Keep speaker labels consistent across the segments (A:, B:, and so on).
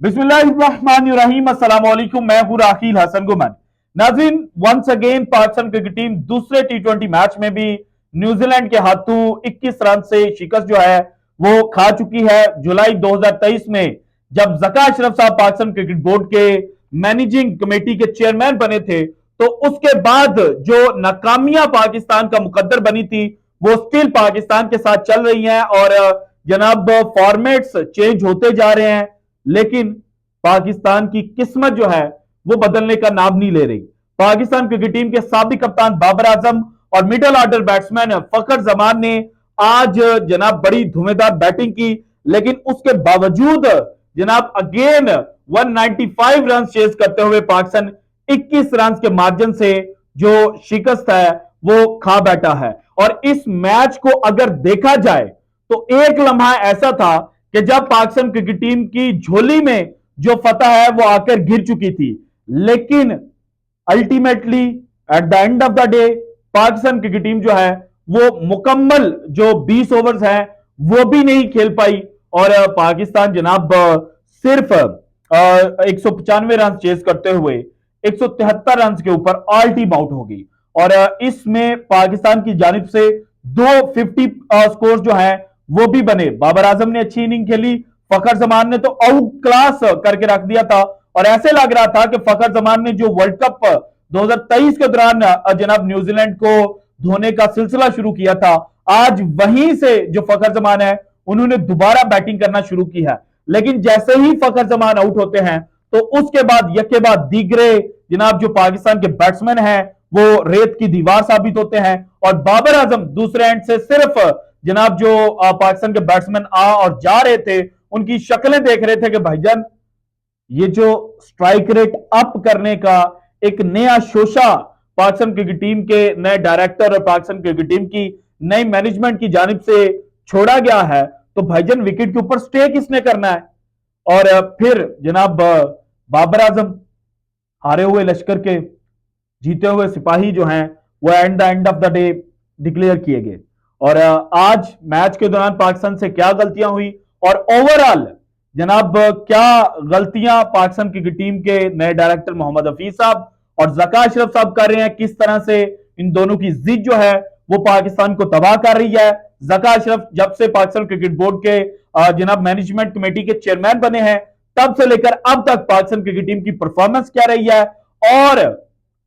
A: बिस्मिल्लाहिर्रहमानिर्रहीम। अस्सलाम वालेकुम। मैं हूं राखील हसन गुमन। नाज़रीन, once again Pakistan cricket team दूसरे टी20 मैच में भी न्यूजीलैंड के हाथों 21 रन से शिकस्त जो है वो खा चुकी है। जुलाई 2023 में जब जका अशरफ साहब पाकिस्तान क्रिकेट बोर्ड के मैनेजिंग कमेटी के चेयरमैन बने थे, तो उसके बाद जो नाकामियां पाकिस्तान का मुकद्दर बनी थी वो स्टिल पाकिस्तान के साथ चल रही हैं। और जनाब, फॉर्मेट्स चेंज होते जा रहे हैं, लेकिन पाकिस्तान की किस्मत जो है वो बदलने का नाम नहीं ले रही। पाकिस्तान क्रिकेट टीम के साबिक कप्तान बाबर आजम और मिडिल ऑर्डर बैट्समैन फखर जमान ने आज जनाब बड़ी धुएंधार बैटिंग की, लेकिन उसके बावजूद जनाब अगेन 195 रन चेज करते हुए पाकिस्तान 21 रन के मार्जिन से जो शिकस्त है वो खा बैठा है। और इस मैच को अगर देखा जाए तो एक लम्हा ऐसा था कि जब पाकिस्तान क्रिकेट टीम की झोली में जो फतह है वो आकर गिर चुकी थी, लेकिन ultimately at the end of the day Pakistan cricket team जो है वो मुकम्मल जो 20 ओवर्स हैं वो भी नहीं खेल पाई। और पाकिस्तान जनाब सिर्फ 195 रन चेस करते हुए 173 रन के ऊपर ऑल टीम आउट हो गई। और इसमें पाकिस्तान की जानिब से दो 50 स्कोर जो है वो भी बने। बाबर आजम ने अच्छी इनिंग खेली, फखर जमान ने तो आउट क्लास करके रख दिया था। और ऐसे लग रहा था कि फखर जमान ने जो वर्ल्ड कप 2023 के दौरान जनाब न्यूजीलैंड को धोने का सिलसिला शुरू किया था, आज वहीं से जो फखर जमान है उन्होंने दोबारा बैटिंग करना शुरू की है। लेकिन जैसे ही फखर जमान आउट होते हैं तो उसके बाद यके बाद दीगरे जनाब जो पाकिस्तान के बैट्समैन हैं वो रेत की दीवार साबित होते हैं। और बाबर आजम दूसरे एंड से सिर्फ जनाब जो पाकिस्तान के बैट्समैन आ और जा रहे थे उनकी शक्लें देख रहे थे कि भाईजान ये जो स्ट्राइक रेट अप करने का एक नया शोशा पाकिस्तान क्रिकेट टीम के नए डायरेक्टर और पाकिस्तान क्रिकेट टीम की नई मैनेजमेंट की जानिब से छोड़ा गया है, तो भाईजान विकेट के ऊपर स्टे किसने करना है। और फिर जनाब बाबर आजम हारे हुए लश्कर के जीते हुए सिपाही जो हैं वो at the end of the day declare किए गए। और आज मैच के दौरान पाकिस्तान से क्या गलतियां हुई और ओवरऑल जनाब क्या गलतियां पाकिस्तान क्रिकेट टीम के नए डायरेक्टर मोहम्मद हफीज साहब और जका अशरफ साहब कर रहे हैं, किस तरह से इन दोनों की जिद जो है वो पाकिस्तान को तबाह कर रही है। जका अशरफ जब से पाकिस्तान क्रिकेट बोर्ड के जनाब मैनेजमेंट कमेटी के चेयरमैन बने हैं तब से लेकर अब तक पाकिस्तान क्रिकेट टीम की परफॉर्मेंस क्या रही है और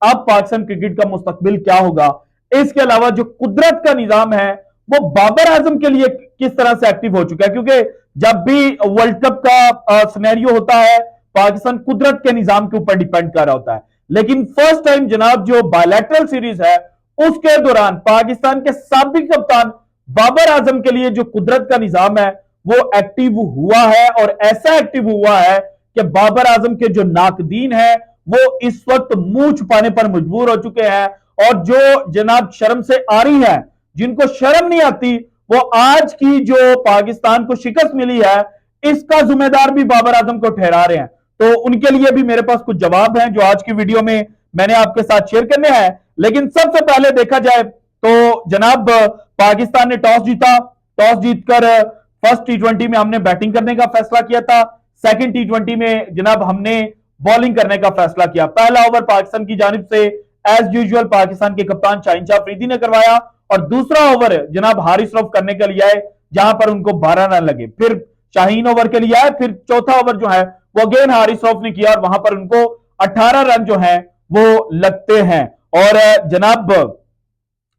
A: अब पाकिस्तान क्रिकेट का मुस्तकबिल क्या होगा। इसके अलावा जो कुदरत का निजाम है वो बाबर आजम के लिए किस तरह से एक्टिव हो चुका है, क्योंकि जब भी वर्ल्ड कप का सिनेरियो होता है पाकिस्तान कुदरत के निजाम के ऊपर डिपेंड कर रहा होता है। लेकिन फर्स्ट टाइम जनाब जो बायलैटरल सीरीज है उसके दौरान पाकिस्तान के साबिक कप्तान बाबर आजम के लिए जो कुदरत का निजाम है वो एक्टिव हुआ है। और ऐसा एक्टिव हुआ है कि बाबर आजम के जो नाकदीन है वो इस वक्त मुंह छुपाने पर मजबूर हो चुके हैं। और जो जनाब शर्म से आ रही है, जिनको शर्म नहीं आती, वो आज की जो पाकिस्तान को शिकस्त मिली है इसका जिम्मेदार भी बाबर आजम को ठहरा रहे हैं। तो उनके लिए भी मेरे पास कुछ जवाब हैं जो आज की वीडियो में मैंने आपके साथ शेयर करने हैं। लेकिन सबसे पहले देखा जाए तो जनाब पाकिस्तान ने टॉस जीता। टॉस जीतकर फर्स्ट टी20 में हमने बैटिंग करने का फैसला किया था। सेकंड टी20 में जनाब हमने बॉलिंग करने का फैसला किया। पहला ओवर पाकिस्तान की जानिब से एज यूजुअल पाकिस्तान के कप्तान शाहीन शाह अफरीदी ने करवाया और दूसरा ओवर जनाब हारिस रऊफ करने के लिए आए जहां पर उनको 12 रन लगे। फिर शाहीन ओवर के लिए आए, फिर चौथा ओवर जो है वो अगेन हारिस रऊफ ने किया और वहां पर उनको 18 रन जो है वो लगते हैं। और जनाब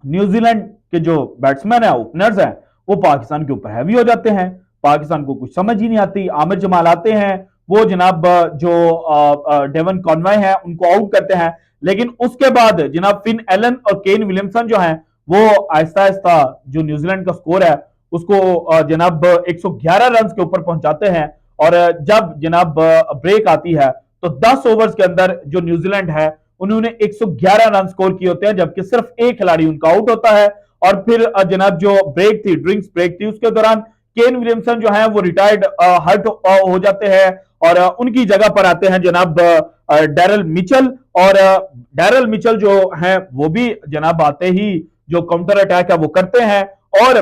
A: न्यूजीलैंड के जो बैट्समैन है, ओपनर्स हैं, वो पाकिस्तान के ऊपर हैवी हो जाते हैं। पाकिस्तान को कुछ समझ ही नहीं आती। आमिर जमाल आते हैं, वो जनाब जो डेवन कॉनवॉय है उनको आउट करते हैं, लेकिन उसके बाद जनाब फिन एलन और केन विलियमसन जो हैं वो आहिस्ता आहिस्ता जो न्यूजीलैंड का स्कोर है उसको जनाब 111 रन के ऊपर पहुंचाते हैं। और जब जनाब ब्रेक आती है तो 10 ओवर्स के अंदर जो न्यूजीलैंड है उन्होंने 111 रन स्कोर किए होते हैं, जबकि सिर्फ एक खिलाड़ी उनका आउट होता है। और फिर जनाब जो ब्रेक थी, ड्रिंक्स ब्रेक थी, उसके दौरान केन विलियमसन जो है वो रिटायर्ड हर्ट हो जाते हैं और उनकी जगह पर आते हैं जनाब डैरल मिचेल। और डैरल मिचेल जो है वो भी जनाब आते ही जो काउंटर अटैक है वो करते हैं। और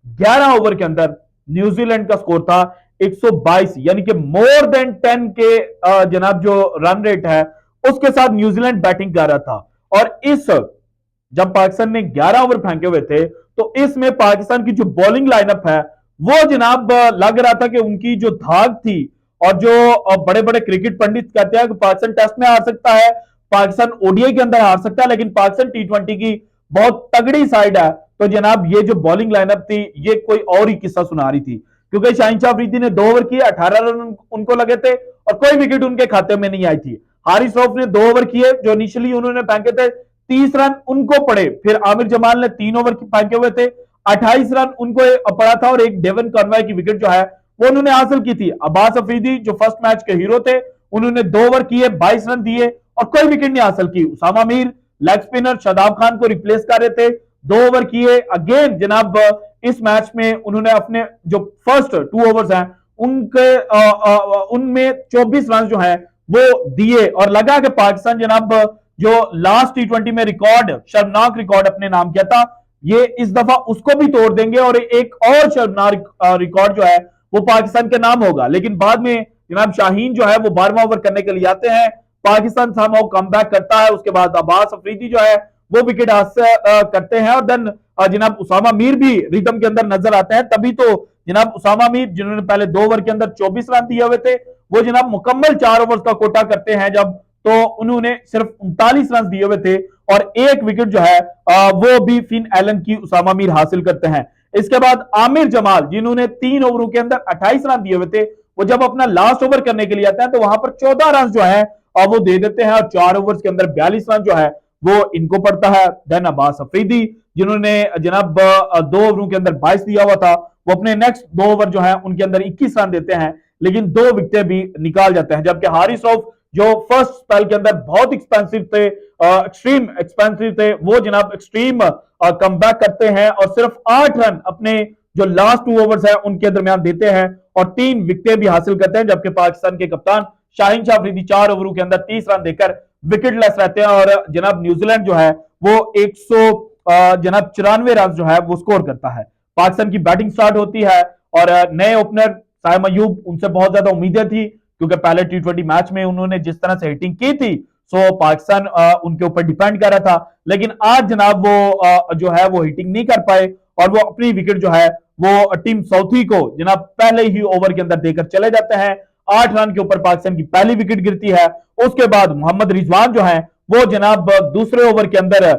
A: 11 ओवर के अंदर न्यूजीलैंड का स्कोर था 122 यानी कि मोर देन 10 के जनाब जो रन रेट है उसके साथ न्यूजीलैंड बैटिंग कर रहा था। और इस जब पाकिस्तान ने 11 ओवर फेंके हुए थे तो इसमें पाकिस्तान की जो बॉलिंग लाइनअप है वो जनाब लग रहा था कि उनकी जो धाक थी, और जो बड़े बड़े क्रिकेट पंडित कहते हैं कि पाकिस्तान टेस्ट में हार सकता है, पाकिस्तान ओडीआई के अंदर हार सकता है, लेकिन पाकिस्तान टी20 की बहुत तगड़ी साइड है। तो जनाब ये जो बॉलिंग लाइनअप थी ये कोई और ही किस्सा सुना रही थी, क्योंकि शाहीन शाह अफरीदी ने 2 ओवर किए, 18 रन उनको लगे थे और कोई विकेट उनके खाते में नहीं आई थी। हारिस रऊफ ने 2 ओवर किए, जो इनिशियली उन्होंने फेंके थे 30 रन उनको पड़े, फिर आमिर जमाल ने 3 ओवर फेंके हुए थे, 28 रन उनको पड़ा था, और एक डेवन कॉनवे की विकेट जो है वो उन्होंने हासिल की थी। अब्बास अफरीदी जो फर्स्ट मैच के हीरो थे उन्होंने 2 ओवर किए, 22 रन दिए और कोई विकेट नहीं हासिल की। उसामा मीर लेग स्पिनर शादाब खान को रिप्लेस कर रहे थे, 2 ओवर किए। अगेन जनाब इस मैच में उन्होंने अपने जो फर्स्ट 2 ओवर्स हैं उनके उनमें 24 रन जो है वो दिए, और लगा कि पाकिस्तान जनाब जो लास्ट टी20 में रिकॉर्ड, शर्मनाक रिकॉर्ड अपने नाम किया था, ये इस दफा उसको भी तोड़ देंगे और एक और शर्मनाक रिकॉर्ड जो है वो पाकिस्तान के नाम होगा। लेकिन बाद में जनाब शाहीन जो है वो 12वां ओवर करने के लिए आते हैं, पाकिस्तान सामहाउ कम बैक करता है। उसके बाद अब्बास अफरीदी जो है वो विकेट हासिल करते हैं, और देन जनाब उसामा मीर भी रिदम के अंदर नजर आते हैं। तभी तो जनाब उसामा मीर जिन्होंने पहले 2 ओवर के अंदर 24 रन दिए हुए थे वो जनाब मुकम्मल 4 ओवर का कोटा करते हैं जब, तो उन्होंने सिर्फ 39 रन दिए हुए थे और एक विकेट जो है वो भी फिन एलन की उसामा मीर हासिल करते हैं। इसके बाद आमिर जमाल जिन्होंने 3 ओवरों के अंदर 28 रन दिए हुए थे, वो जब अपना लास्ट ओवर करने के लिए आते हैं तो वहां पर 14 रन जो है वो दे देते हैं, और 4 ओवर्स के अंदर 42 रन जो है वो इनको पड़ता है। देन अब्बास अफरीदी जिन्होंने जनाब 2 ओवरों के अंदर 22 दिया हुआ था, वो अपने नेक्स्ट 2 ओवर जो है उनके अंदर 21 रन देते हैं, लेकिन 2 विकेटें भी निकाल जाते हैं। जबकि हारिस रऊफ जो फर्स्ट स्पेल के अंदर बहुत एक्सपेंसिव थे, एक्सट्रीम एक्सपेंसिव थे, वो जनाब एक्सट्रीम कमबैक करते हैं और सिर्फ 8 रन अपने जो लास्ट 2 ओवर्स है उनके दरमियान देते हैं और 3 विकेटें भी हासिल करते हैं। जबकि पाकिस्तान के कप्तान शाहीन शाह अफरीदी 4 ओवरों के अंदर 30 रन देकर विकेट लेस रहते हैं, और जनाब न्यूजीलैंड जो है वो 100 जनाब 94 रन जो है वो स्कोर करता है। पाकिस्तान की बैटिंग स्टार्ट होती है और नए ओपनर साइम अयूब, उनसे बहुत ज्यादा उम्मीदें थी क्योंकि पहले टी20 मैच में उन्होंने जिस तरह से हिटिंग की थी सो पाकिस्तान उनके ऊपर डिपेंड कर रहा था, लेकिन आज जनाब वो जो है वो हिटिंग नहीं कर पाए और वो अपनी विकेट जो है वो टीम साउथी को जनाब पहले ही ओवर के अंदर देकर चले जाते हैं। 8 रन के ऊपर पाकिस्तान की पहली विकेट गिरती है। उसके बाद मोहम्मद रिजवान जो है वो जनाब दूसरे ओवर के अंदर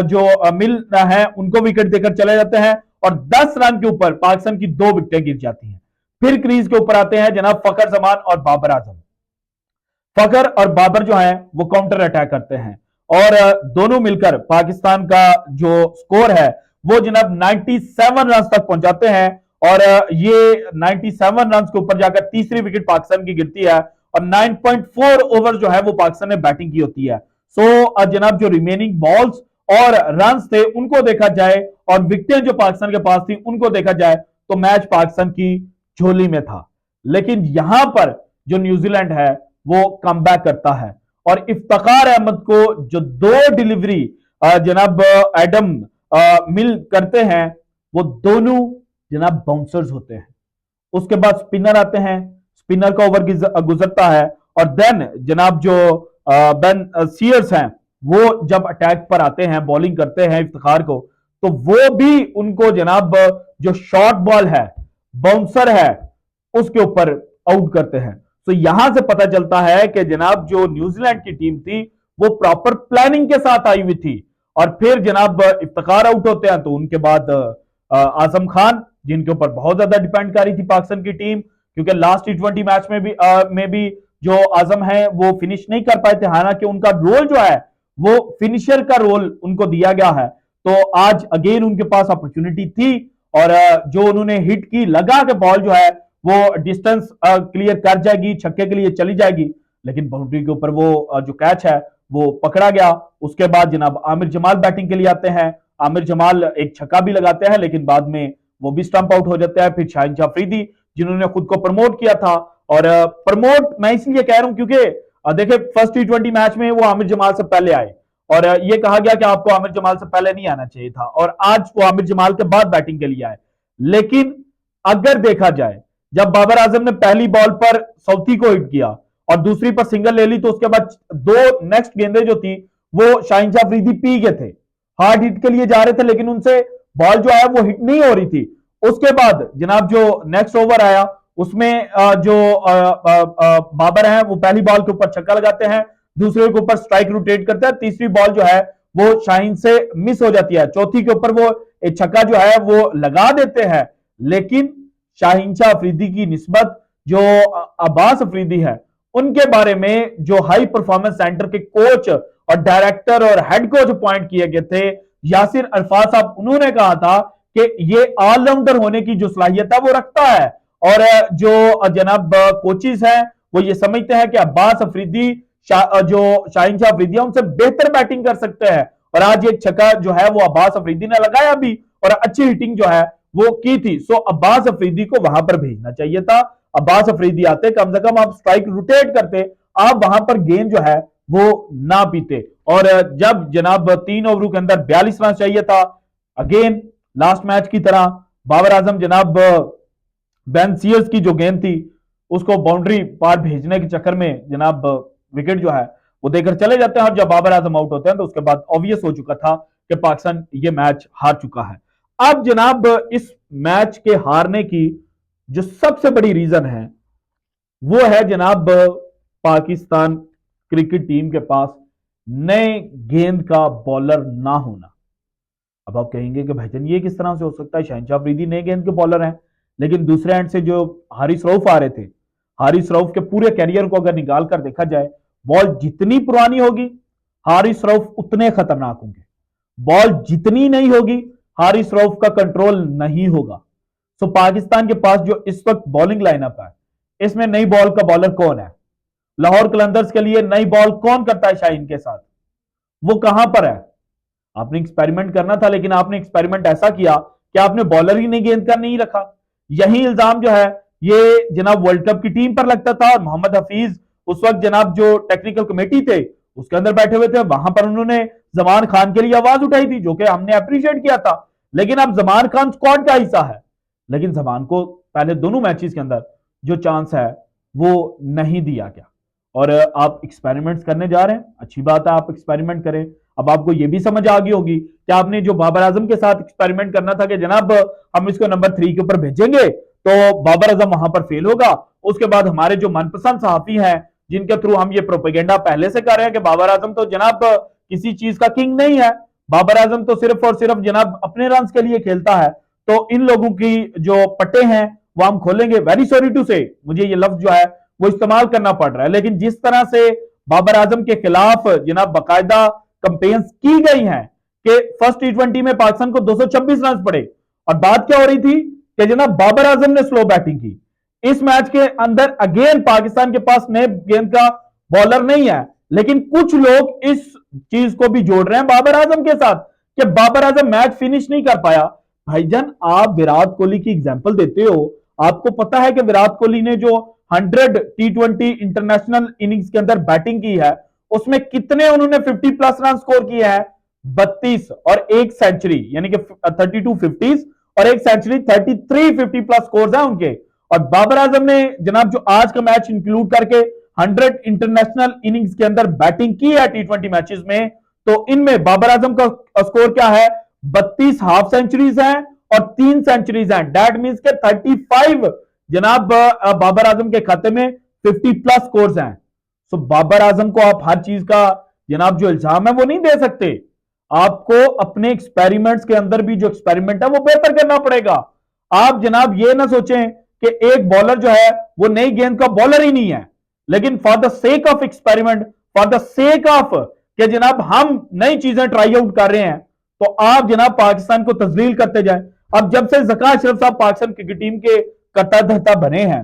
A: जो मिल है उनको विकेट देकर चले जाते हैं और 10 रन के ऊपर पाकिस्तान की 2 विकेटें गिर जाती हैं। फिर क्रीज के ऊपर आते हैं जनाब फखर जमान और बाबर आजम। फखर और बाबर जो है वो काउंटर अटैक करते हैं और दोनों मिलकर पाकिस्तान का जो स्कोर है वो जनाब 97 रन तक पहुंचाते हैं और ये 97 रन के ऊपर जाकर तीसरी विकेट पाकिस्तान की गिरती है और 9.4 ओवर जो है वो पाकिस्तान ने बैटिंग की होती है। सो जनाब जो रिमेनिंग बॉल्स और रन थे उनको देखा जाए और विकेटें जो पाकिस्तान के पास थी उनको देखा जाए तो मैच पाकिस्तान की झोली में था। लेकिन यहां पर जो न्यूजीलैंड है वो कमबैक करता है और इफ्तिखार अहमद को जो 2 डिलीवरी जनाब एडम मिल करते हैं वो दोनों जनाब बाउंसर्स होते हैं। उसके बाद स्पिनर आते हैं, स्पिनर का ओवर गुजरता है और देन जनाब जो बेन सीयर्स हैं वो जब अटैक पर आते हैं, बॉलिंग करते हैं इफ्तिखार को, तो वो भी उनको जनाब जो शॉर्ट बॉल है, बाउंसर है, उसके ऊपर आउट करते हैं। तो यहां से पता चलता है कि जनाब जो न्यूजीलैंड की टीम थी वो प्रॉपर प्लानिंग के साथ आई हुई थी। और फिर जनाब इफ्तिखार आउट होते हैं तो उनके बाद आजम खान, जिनके ऊपर बहुत ज्यादा डिपेंड कर रही थी पाकिस्तान की टीम, क्योंकि लास्ट टी20 मैच में भी जो आजम है वो फिनिश नहीं कर पाए थे, हालांकि उनका रोल जो है वो फिनिशर का रोल उनको दिया गया है। तो आज अगेन उनके पास अपॉर्चुनिटी थी और जो उन्होंने हिट की, लगा के बॉल जो है वो डिस्टेंस क्लियर कर जाएगी, छक्के के लिए चली जाएगी, लेकिन बाउंड्री के ऊपर वो जो कैच है वो पकड़ा गया। उसके बाद जनाब आमिर जमाल बैटिंग के लिए आते हैं। आमिर जमाल एक छक्का भी लगाते हैं लेकिन बाद में वो भी स्टंप आउट हो जाता है। फिर शाहीन शाह अफरीदी जिन्होंने खुद को प्रमोट किया था, और प्रमोट मैं इसलिए कह रहा हूं क्योंकि देखिए फर्स्ट टी20 मैच में वो आमिर जमाल से पहले आए और ये कहा गया कि आपको आमिर जमाल से पहले नहीं आना चाहिए था, और आज वो आमिर जमाल के बाद बैटिंग के लिए आए। लेकिन अगर देखा जाए जब बाबर आजम ने पहली बॉल पर सऊथी को हिट किया और दूसरी पर सिंगल ले ली, तो उसके बाद दो नेक्स्ट गेंदें जो थी वो शाहीन शाह अफरीदी पी गए थे, हार्ड हिट के लिए जा रहे थे, लेकिन उनसे बॉल जो है वो हिट नहीं हो रही थी। उसके बाद जनाब जो नेक्स्ट ओवर आया उसमें जो बाबर हैं वो पहली बॉल के ऊपर छक्का लगाते हैं, दूसरे के ऊपर स्ट्राइक रोटेट करते हैं, तीसरी बॉल जो है वो शाहीन से मिस हो जाती है, चौथी के ऊपर वो एक छक्का जो है वो लगा देते हैं। लेकिन शाहीन शाह अफरीदी की निस्बत जो अब्बास अफरीदी है उनके बारे में जो हाई परफॉर्मेंस सेंटर के कोच और डायरेक्टर और हेड कोच अपॉइंट किए गए थे यासिर अरफात साहब, उन्होंने कहा था कि ये ऑलराउंडर होने की जो सलाहियत है वो रखता है, और जो जनाब कोचिज हैं वो ये समझते हैं कि अब्बास अफरीदी जो शाहीन शाह अफरीदी है उनसे बेहतर बैटिंग कर सकते हैं, और आज ये छक्का जो है वो अब्बास अफरीदी ने लगाया भी और अच्छी हिटिंग जो है वो की थी। सो अब्बास अफरीदी को वहां पर भेजना चाहिए था, अब्बास अफरीदी आते, कम से कम आप स्ट्राइक रोटेट करते, आप वहां पर गेंद जो है वो ना पीते। और जब जनाब 3 ओवरों के अंदर 42 रन चाहिए था, अगेन लास्ट मैच की तरह बाबर आजम जनाब बेन सीयर्स की जो गेंद थी उसको बाउंड्री पार भेजने के चक्कर में जनाब विकेट जो है वो देकर चले जाते हैं, और जब बाबर आजम आउट होते हैं तो उसके बाद ऑब्वियस हो चुका था कि पाकिस्तान ये मैच हार चुका है। अब जनाब इस मैच के हारने की जो सबसे बड़ी रीजन है वो है जनाब पाकिस्तान क्रिकेट टीम के पास नए गेंद का बॉलर ना होना। अब आप कहेंगे कि भाईजान ये किस तरह से हो सकता है, शाहीन शाह अफरीदी नए गेंद के बॉलर हैं, लेकिन दूसरे एंड से जो हारिस रऊफ आ रहे थे, हारिस रऊफ के पूरे कैरियर को अगर निकाल कर देखा जाए, बॉल जितनी पुरानी होगी हारिस रऊफ उतने खतरनाक होंगे, बॉल जितनी नहीं होगी हारिस रऊफ का कंट्रोल नहीं होगा। सो पाकिस्तान के पास जो इस वक्त बॉलिंग लाइनअप है इसमें नई बॉल का बॉलर कौन है? लाहौर कलंदर्स के लिए नई बॉल कौन करता है शाहीन के साथ? वो कहां पर है? आपने एक्सपेरिमेंट करना था, लेकिन आपने एक्सपेरिमेंट ऐसा किया कि आपने बॉलर ही नहीं गेंद का नहीं रखा। यही इल्जाम जो है ये जनाब वर्ल्ड कप की टीम पर लगता था, और मोहम्मद हफीज उस वक्त जनाब जो टेक्निकल कमेटी थे उसके अंदर बैठे हुए थे, वहां पर उन्होंने जमान खान के लिए आवाज उठाई थी, जो कि हमने अप्रिशिएट किया था। लेकिन अब जमान खान स्क्वाड का हिस्सा है, लेकिन जमान को पहले दोनों मैचेस के अंदर जो चांस है वो नहीं दिया गया। और आप एक्सपेरिमेंट्स करने जा रहे हैं, अच्छी बात है, आप एक्सपेरिमेंट करें। अब आपको यह भी समझ आ गई होगी कि आपने जो बाबर आजम के साथ एक्सपेरिमेंट करना था कि जनाब हम इसको नंबर 3 के ऊपर भेजेंगे तो बाबर आजम वहां पर फेल होगा। उसके बाद हमारे जो मनपसंद सहाफी हैं जिनके थ्रू हम ये प्रोपेगेंडा पहले से कर रहे हैं कि बाबर आजम तो जनाब किसी चीज का किंग नहीं है, बाबर आजम तो सिर्फ और सिर्फ जनाब अपने रन के लिए खेलता है, तो इन लोगों की जो पट्टे हैं वो हम खोलेंगे। वेरी सॉरी टू से मुझे ये लफ्ज जो है वो इस्तेमाल करना पड़ रहा है, लेकिन जिस तरह से बाबर आजम के खिलाफ जनाब बाकायदा कंपेन्स की गई हैं कि फर्स्ट टी20 में पाकिस्तान को 226 रन पड़े, और बात क्या हो रही थी कि जनाब बाबर आजम ने स्लो बैटिंग की। इस मैच के अंदर अगेन पाकिस्तान के पास नए गेंद का बॉलर नहीं है, लेकिन कुछ लोग इस चीज को भी जोड़ रहे हैं बाबर आजम के साथ कि बाबर आजम मैच फिनिश नहीं कर पाया। भाईजान आप विराट कोहली की एग्जांपल देते हो, आपको पता है कि विराट कोहली ने जो 100 टी20 इंटरनेशनल इनिंग्स के अंदर बैटिंग की है उसमें कितने उन्होंने 50 प्लस रन स्कोर किए हैं? 32, और एक सेंचुरी, यानी कि 32 50s और एक सेंचुरी, 33 50 प्लस स्कोर है उनके। और बाबर आजम ने जनाब जो आज का मैच इंक्लूड करके 100 इंटरनेशनल इनिंग्स के अंदर बैटिंग की है टी20 मैचेस में, तो इनमें बाबर आजम का स्कोर क्या है? 32 हाफ सेंचुरीज हैं और 3 सेंचुरीज हैं। दैट मींस के 35 जनाब बाबर आजम के खाते में 50 प्लस स्कोर्स हैं। सो बाबर आजम को आप हर चीज का जनाब जो इल्जाम है वो नहीं दे सकते, आपको अपने एक्सपेरिमेंट्स के अंदर भी जो एक्सपेरिमेंट है वो बेहतर करना पड़ेगा। आप जनाब ये ना सोचें कि एक बॉलर जो है वो नई गेंद का बॉलर ही नहीं है, लेकिन for the sake of experiment, for the sake of कि जनाब हम नई चीजें ट्राई आउट कर रहे हैं, तो आप जनाब पाकिस्तान को तजलील करते जाएं। अब जब से ज़का अशरफ साहब पाकिस्तान क्रिकेट टीम के कर्ता धर्ता बने हैं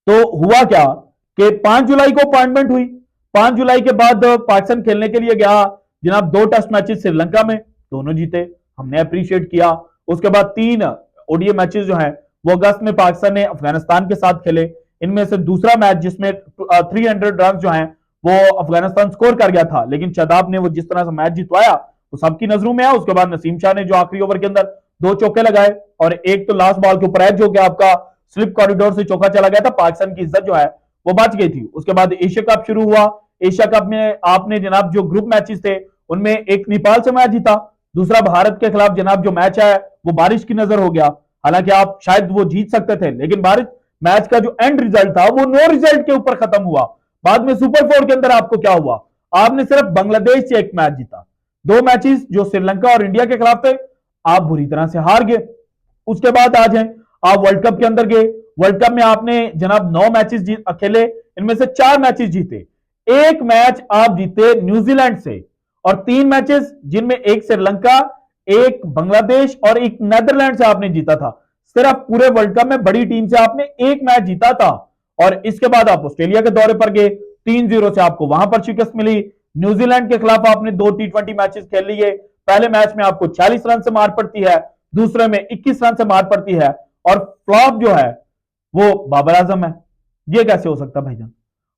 A: तो हुआ क्या कि 5 जुलाई को अपॉइंटमेंट हुई, 5 जुलाई के बाद पाकिस्तान खेलने के लिए गया जनाब, 2 टेस्ट मैचेस श्रीलंका में, दोनों जीते, हमने अप्रिशिएट किया। उसके बाद 3 ओडीआई मैचेस जो हैं वो अगस्त में पाकिस्तान ने अफगानिस्तान के साथ खेले, इनमें से दूसरा मैच जिसमें 300 रन जो हैं वो अफगानिस्तान स्कोर कर गया था, लेकिन शादाब ने वो जिस तरह से मैच जितवाया वो सबकी नजरों में है। उसके बाद नसीम शाह ने जो आखिरी ओवर के अंदर 2 चौके लगाए और एक तो लास्ट बॉल के ऊपर एज हो गया आपका स्लिप कॉरिडोर से चौका चला गया था, पाकिस्तान की इज्जत जो है वो बच गई थी। उसके बाद एशिया कप शुरू हुआ। एशिया कप में आपने जनाब जो ग्रुप मैचेस थे उनमें एक नेपाल से मैच जीता, दूसरा भारत के खिलाफ जनाब जो मैच है वो बारिश की नजर हो गया। हालांकि आप शायद वो जीत सकते थे, लेकिन बारिश मैच का जो एंड रिजल्ट था वो नो रिजल्ट के ऊपर खत्म हुआ। बाद में सुपर 4 के अंदर आपको क्या हुआ, आपने सिर्फ बांग्लादेश से एक मैच जीता। दो मैचेस जो श्रीलंका और इंडिया के खिलाफ थे आप बुरी तरह से हार गए। उसके बाद आ जाए आप वर्ल्ड कप के अंदर गए। वर्ल्ड कप में आपने जनाब 9 मैचेस खेले, इनमें से 4 मैचेस जीते। एक मैच आप जीते न्यूजीलैंड से, और 3 मैचेस जिनमें एक श्रीलंका, एक बांग्लादेश और एक नेदरलैंड से आपने जीता था। सिर्फ पूरे वर्ल्ड कप में बड़ी टीम से आपने एक मैच जीता था। और इसके बाद आप ऑस्ट्रेलिया के दौरे पर गए, 3-0 से आपको वहां पर शिकस्त मिली। न्यूजीलैंड के खिलाफ आपने 2 T20 मैचेस खेल लिए। पहले मैच में आपको 40 रन से मार पड़ती है, दूसरे में 21 रन से मार पड़ती है, और फ्लॉप जो है वो बाबर आजम है। ये कैसे हो सकता है भाईजान?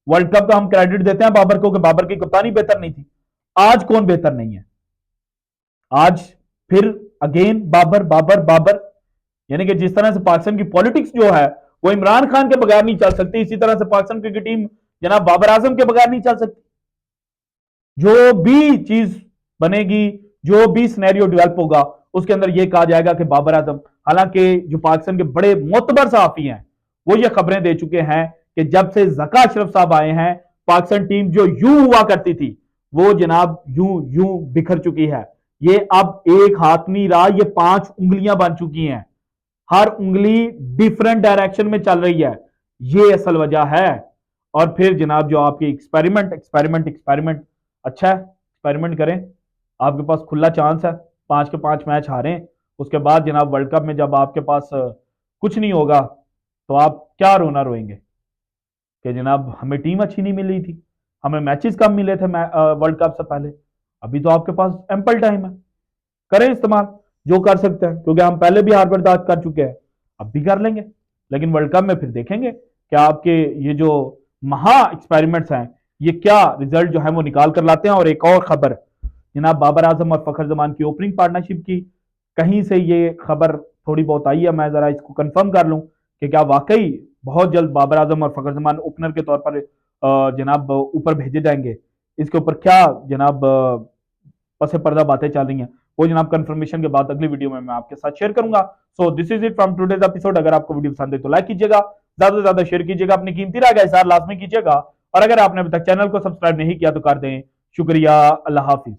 A: वर्ल्ड कप का हम क्रेडिट देते हैं बाबर को कि बाबर की कप्तानी बेहतर नहीं थी। आज कौन बेहतर नहीं है? आज फिर अगेन बाबर बाबर बाबर। यानी कि जिस तरह से पाकिस्तान की पॉलिटिक्स जो है वो इमरान खान के बगैर नहीं चल सकती, इसी तरह से पाकिस्तान क्रिकेट टीम जनाब बाबर आजम के बगैर नहीं चल सकती। जो भी चीज बनेगी, जो भी सिनेरियो डेवलप होगा, उसके अंदर यह कहा जाएगा कि बाबर आजम। हालांकि जो पाकिस्तान के बड़े मोतबर सहाफी हैं वो ये खबरें दे चुके हैं कि जब से जका अशरफ साहब आए हैं, पाकिस्तान टीम जो यूं हुआ करती थी वो जनाब यूं यूं बिखर चुकी है। ये अब एक हाथ नहीं रहा, ये 5 उंगलियां बन चुकी हैं। हर उंगली डिफरेंट डायरेक्शन में चल रही है, ये असल वजह है। और फिर जनाब जो आपकी एक्सपेरिमेंट एक्सपेरिमेंट एक्सपेरिमेंट, अच्छा है एक्सपेरिमेंट करें, आपके पास खुला चांस है। 5 के 5 मैच हारें, उसके बाद जनाब वर्ल्ड कप में जब आपके पास कुछ नहीं होगा तो आप क्या रोना रोएंगे कि जनाब हमें टीम अच्छी नहीं मिल रही थी, हमें मैचेस कम मिले थे वर्ल्ड कप से पहले। अभी तो आपके पास एम्पल टाइम है, करें इस्तेमाल जो कर सकते हैं, क्योंकि हम पहले भी हार बर्दाश्त कर चुके हैं, अब भी कर लेंगे। लेकिन वर्ल्ड कप में फिर देखेंगे कि आपके ये जो महा एक्सपेरिमेंट्स हैं ये क्या रिजल्ट जो है वो निकाल कर लाते हैं। और एक और खबर जनाब बाबर आजम और फखर जमान की ओपनिंग पार्टनरशिप की, कहीं से ये खबर थोड़ी बहुत आई है, मैं जरा इसको कंफर्म कर लूं कि क्या वाकई बहुत जल्द बाबर आजम और फखर जमान ओपनर के तौर पर जनाब ऊपर भेजे जाएंगे। इसके ऊपर क्या जनाब पसे पर्दा बातें चल रही हैं वो जनाब कंफर्मेशन के बाद अगली वीडियो में मैं आपके साथ शेयर करूंगा। So this is it from today's episode. अगर आपको वीडियो पसंद है तो लाइक कीजिएगा, ज्यादा से ज्यादा शेयर कीजिएगा, अपनी कीमती राय का इज़हार लाजमी कीजिएगा, और अगर आपने अभी तक चैनल को सब्सक्राइब नहीं किया तो कर दें। शुक्रिया, अल्लाह हाफिज।